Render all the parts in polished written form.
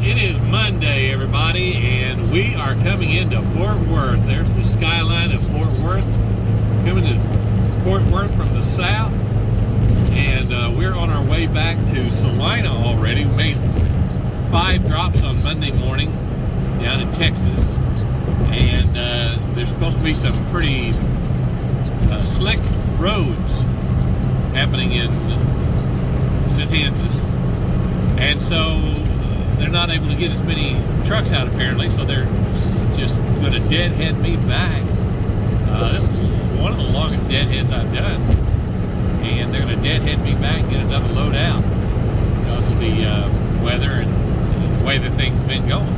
It is Monday, everybody, and we are coming into Fort Worth. There's the skyline of Fort Worth. Coming to Fort Worth from the south, and we're on our way back to Salina already. We made 5 drops on Monday morning down in Texas, and there's supposed to be some pretty slick roads happening in St. Kansas, and so they're not able to get as many trucks out apparently, so they're just going to deadhead me back. This is one of the longest deadheads I've done, and they're going to deadhead me back and get another load out because of the weather and the way that things have been going.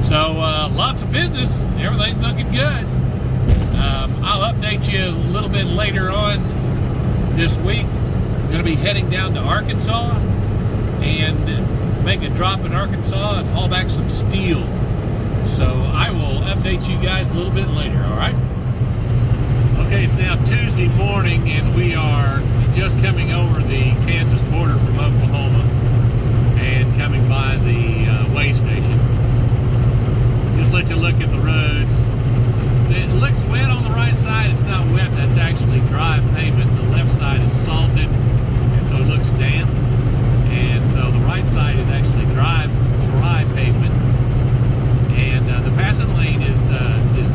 So lots of business, everything's looking good. I'll update you a little bit later on this week. I'm going to be heading down to Arkansas and make a drop in Arkansas and haul back some steel. So I will update you guys a little bit later, all right? Okay, it's now Tuesday morning, and we are just coming over the Kansas border from Oklahoma and coming by the way station. Just let you look at the roads. It looks wet on the right side. It's not wet, that's actually dry pavement. The left side is salted, and so it looks damp. And so the right side is actually dry pavement, and the passing lane is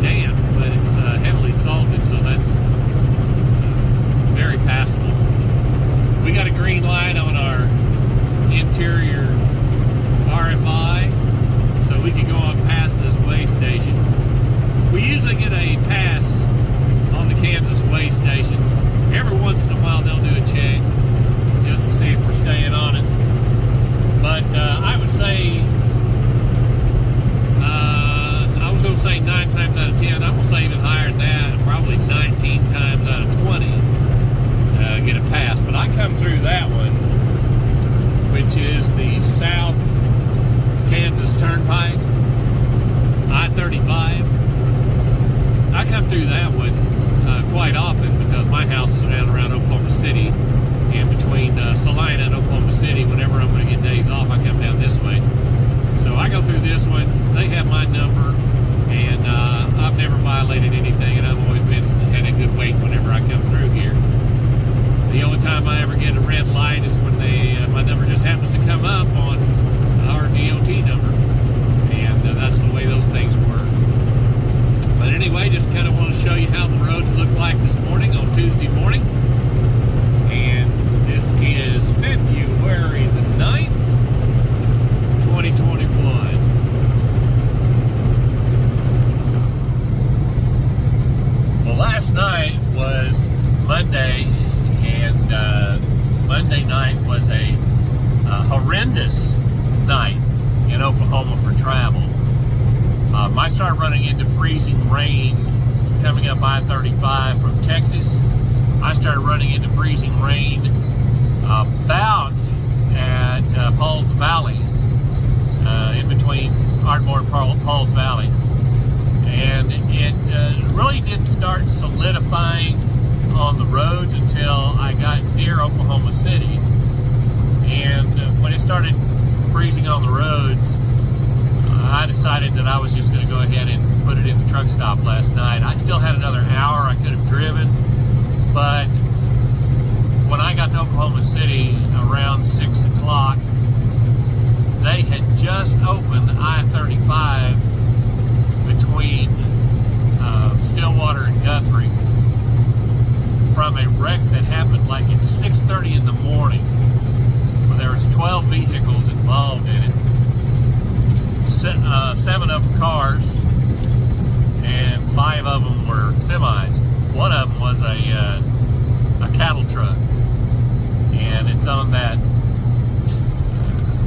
damp, but it's heavily salted, so that's very passable. We got a green light on our interior RFI, so we can go on past this way station. We usually get a pass on the Kansas way stations. Every once in a while they'll do a check just to see if we're staying honest. But I would say, I was going to say 9 times out of 10. I'm going to say even higher than that, probably 19 times out of 20 get a pass. But I come through that one, which is the South Kansas Turnpike, I-35. I come through that one quite often because my house is around Oklahoma City. And between Salina and Oklahoma City, whenever I'm going to get days off, I come down this way. So I go through this one. They have my number, and I've never violated anything, and I've always had a good wait whenever I come through here. The only time I ever get a red light is when my number just happens to come up on our DOT number, and that's the way those things work. But anyway, just kind of want to show you how the roads look like this morning on Tuesday morning. And this is February the 9th, 2021. Well, last night was Monday, and Monday night was a horrendous night in Oklahoma for travel. I started running into freezing rain coming up I-35 from Texas. I started running into freezing rain about at Pauls Valley, in between Ardmore and Pauls Valley. And it really didn't start solidifying on the roads until I got near Oklahoma City. And when it started freezing on the roads, I decided that I was just going to go ahead and put it in the truck stop last night. I still had another hour I could have driven, but when I got to Oklahoma City around 6 o'clock, they had just opened I-35 between Stillwater and Guthrie from a wreck that happened like at 6:30 in the morning, where there was 12 vehicles involved in it. 7 of them cars, and 5 of them were semis. One of them was a cattle truck, and it's on that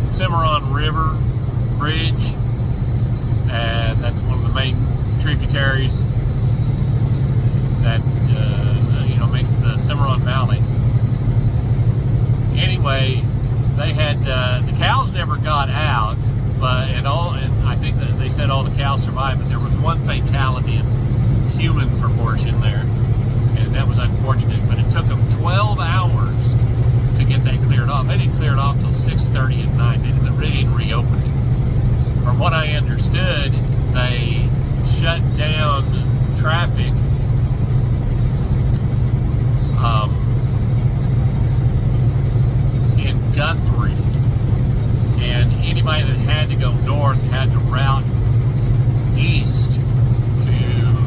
Cimarron River bridge, and that's one of the main tributaries that makes the Cimarron Valley. Anyway, they had the cows never got out, and I think that they said all the cows survived, but there was one fatality in human proportion there, and that was unfortunate. But it took them 12 hours to get that cleared off. They didn't clear it off till 6:30 at night. They didn't reopen it. from what I understood, they shut down traffic in Guthrie, and anybody that had to go north had to route east to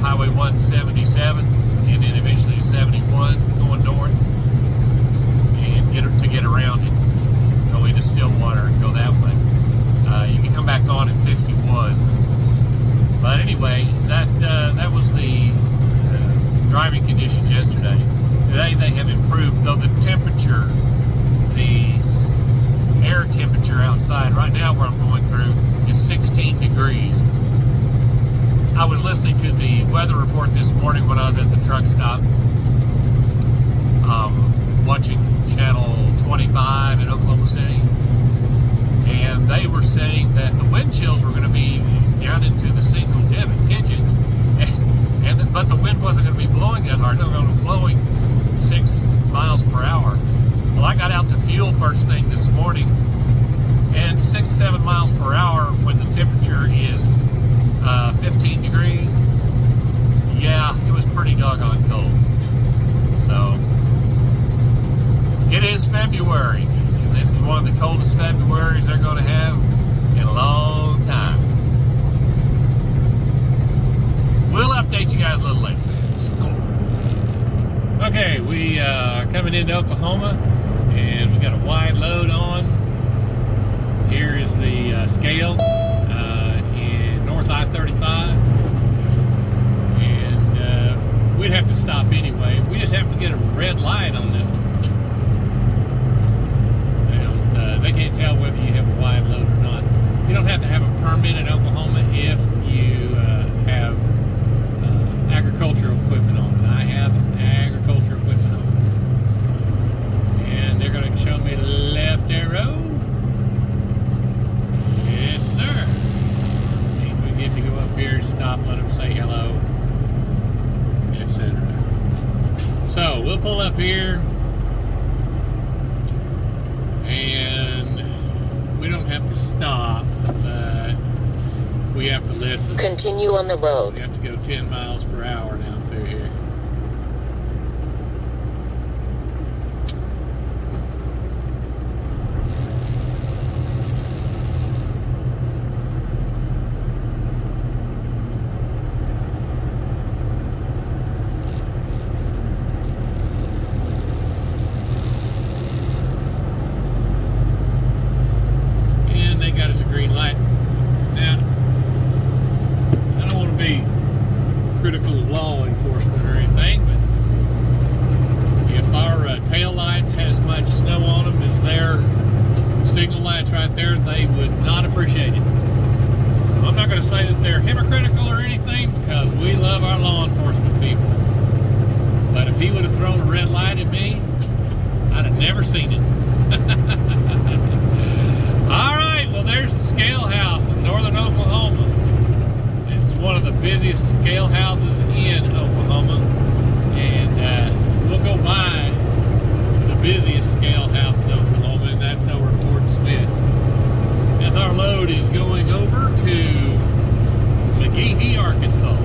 Highway 177 and then eventually 71 going north, and get around it, go into Stillwater and go that way. You can come back on at 51. But anyway, that was the driving conditions yesterday. Today they have improved, though the temperature, the air temperature outside right now where I'm going through is 16 degrees. I was listening to the weather report this morning when I was at the truck stop, watching channel 25 in Oklahoma City, and they were saying that the wind chills were going to be down into the single digits, but the wind wasn't going to be blowing that hard. They were going to be blowing 6 miles per hour. Well, I got out to fuel first thing this morning, and 6-7 miles per hour when the temperature is 15 degrees, yeah, it was pretty doggone cold. So it is February, and this is one of the coldest Februaries they're going to have in a long time. We'll update you guys a little later. Okay, we are coming into Oklahoma, and we got a wide load on. Here is the scale in North I-35, and we'd have to stop anyway. We just have to get a red light on this one. They can't tell whether you have a wide load or not. You don't have to have a permit in Oklahoma if you have agricultural equipment on it. I have agricultural equipment on it. And they're going to show me the left arrow. Yes, sir. And we get to go up here, stop, let them say hello, etc. So we'll pull up here, and we don't have to stop, but we have to listen. Continue on the road. We have to go 10 miles per hour down through here. Critical of law enforcement or anything, but if our tail lights has much snow on them as their signal lights right there, they would not appreciate it. So I'm not going to say that they're hypocritical or anything, because we love our law enforcement people. But if he would have thrown a red light at me, I'd have never seen it. All right, well, there's the scale house in northern Oklahoma. One of the busiest scale houses in Oklahoma, and we'll go by the busiest scale house in Oklahoma, and that's over at Fort Smith, as our load is going over to McGehee, Arkansas.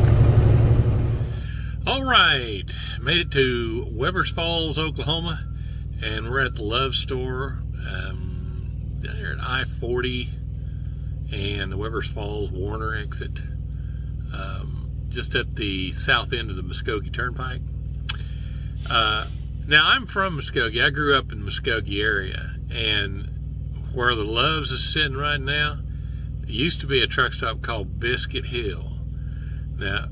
All right, made it to Webbers Falls, Oklahoma, and we're at the Love Store there at I-40 and the Webbers Falls Warner exit. Just at the south end of the Muskogee Turnpike. Now, I'm from Muskogee. I grew up in the Muskogee area, and where the Loves is sitting right now, it used to be a truck stop called Biscuit Hill. Now,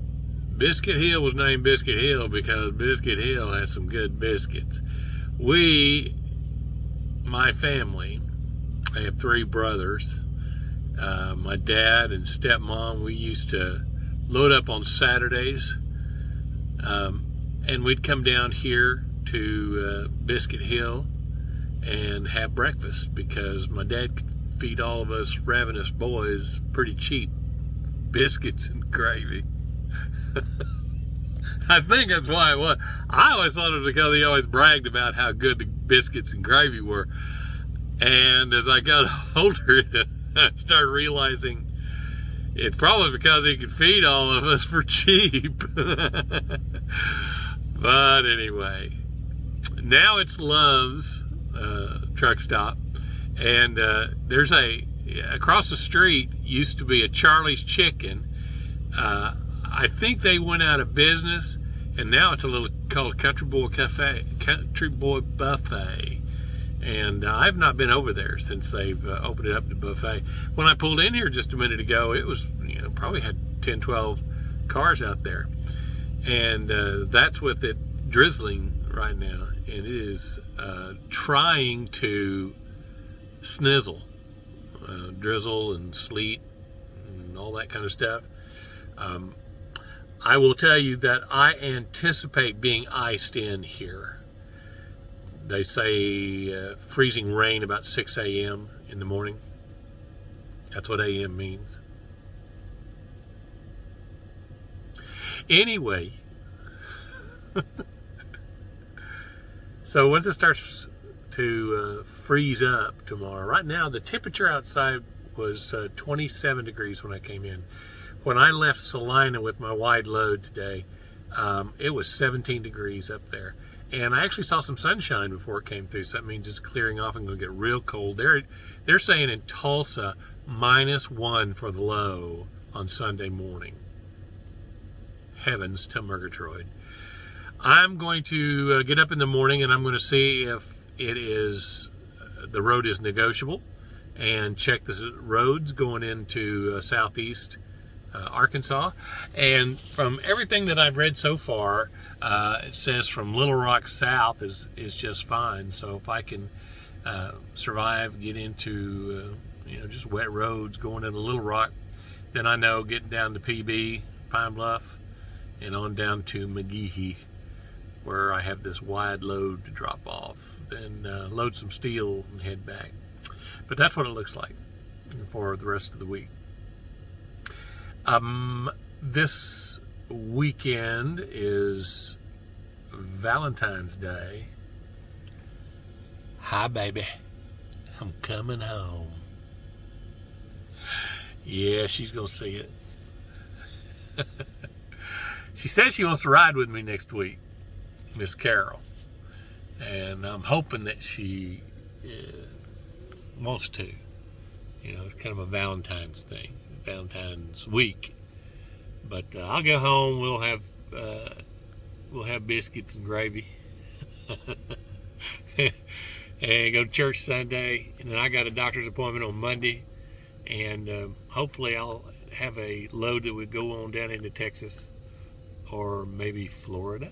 Biscuit Hill was named Biscuit Hill because Biscuit Hill has some good biscuits. My family, I have 3 brothers. My dad and stepmom, we used to load up on Saturdays, and we'd come down here to Biscuit Hill and have breakfast, because my dad could feed all of us ravenous boys pretty cheap biscuits and gravy. I think that's why it was. I always thought it was because he always bragged about how good the biscuits and gravy were, and as I got older I started realizing It's probably because he could feed all of us for cheap. But anyway, now it's Love's truck stop, and there's across the street used to be a Charlie's Chicken. I think they went out of business, and now it's a little called Country Boy Buffet. And I've not been over there since they've opened it up to buffet. When I pulled in here just a minute ago, it was, probably had 10, 12 cars out there. And that's with it drizzling right now. It is trying to snizzle, drizzle and sleet and all that kind of stuff. I will tell you that I anticipate being iced in here. They say freezing rain about 6 a.m. in the morning. That's what a.m. means. Anyway, so once it starts to freeze up tomorrow, right now the temperature outside was 27 degrees when I came in. When I left Salina with my wide load today, it was 17 degrees up there. And I actually saw some sunshine before it came through, so that means it's clearing off and going to get real cold. They're saying in Tulsa, -1 for the low on Sunday morning. Heavens to Murgatroyd. I'm going to get up in the morning, and I'm going to see if the road is negotiable, and check the roads going into southeast Arkansas. And from everything that I've read so far, it says from Little Rock south is just fine. So if I can survive, get into just wet roads going into Little Rock, then I know getting down to PB, Pine Bluff, and on down to McGehee, where I have this wide load to drop off, then load some steel and head back. But that's what it looks like for the rest of the week. This weekend is Valentine's Day. Hi, baby. I'm coming home. Yeah, she's gonna see it. She says she wants to ride with me next week, Miss Carol. And I'm hoping that she wants to. It's kind of a Valentine's thing. Valentine's week, but I'll go home. We'll have biscuits and gravy, and go to church Sunday. And then I got a doctor's appointment on Monday, and hopefully I'll have a load that would go on down into Texas or maybe Florida.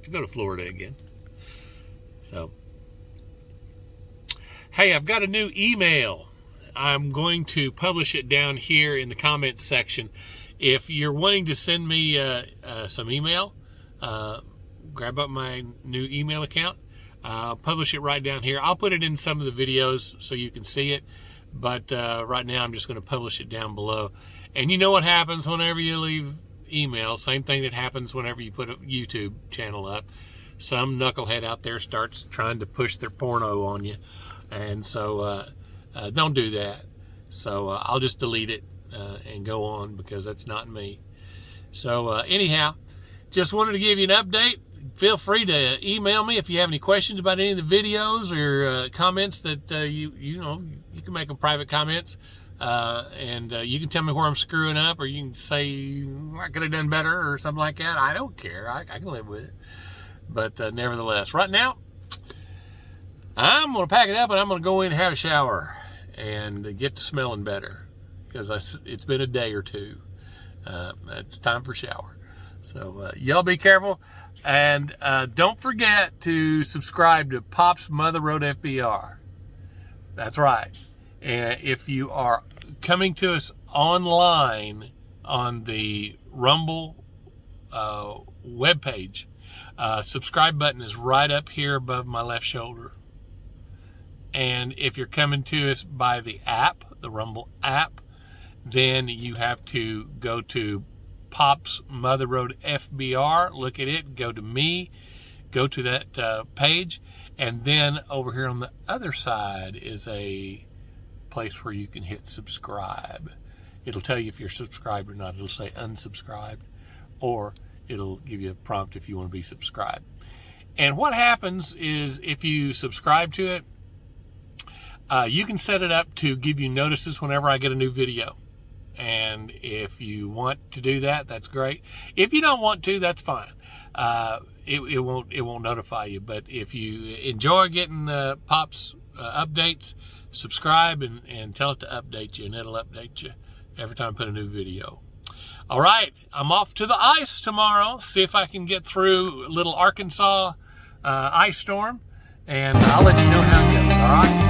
I go to Florida again. So, hey, I've got a new email. I'm going to publish it down here in the comments section. If you're wanting to send me some email, grab up my new email account. I'll publish it right down here. I'll put it in some of the videos so you can see it, but right now I'm just going to publish it down below. And you know what happens whenever you leave email? Same thing that happens whenever you put a YouTube channel up. Some knucklehead out there starts trying to push their porno on you. And so don't do that. So I'll just delete it and go on, because that's not me. So anyhow, just wanted to give you an update. Feel free to email me if you have any questions about any of the videos or comments that you can make them private comments. And you can tell me where I'm screwing up, or you can say I could have done better or something like that. I don't care. I can live with it. But nevertheless, right now, I'm going to pack it up and I'm going to go in and have a shower and get to smelling better, because it's been a day or two. It's time for shower. So y'all be careful, and don't forget to subscribe to PopsMotherRoadFBR. That's right. And if you are coming to us online on the Rumble webpage, subscribe button is right up here above my left shoulder. And if you're coming to us by the app, the Rumble app, then you have to go to PopsMotherRoadFBR, look at it, go to me, go to that page, and then over here on the other side is a place where you can hit subscribe. It'll tell you if you're subscribed or not. It'll say unsubscribed, or it'll give you a prompt if you want to be subscribed. And what happens is if you subscribe to it, you can set it up to give you notices whenever I get a new video. And if you want to do that, that's great. If you don't want to, that's fine. It won't notify you. But if you enjoy getting Pops updates, subscribe and tell it to update you, and it'll update you every time I put a new video. All right, I'm off to the ice tomorrow. See if I can get through a little Arkansas ice storm, and I'll let you know how it goes. All right.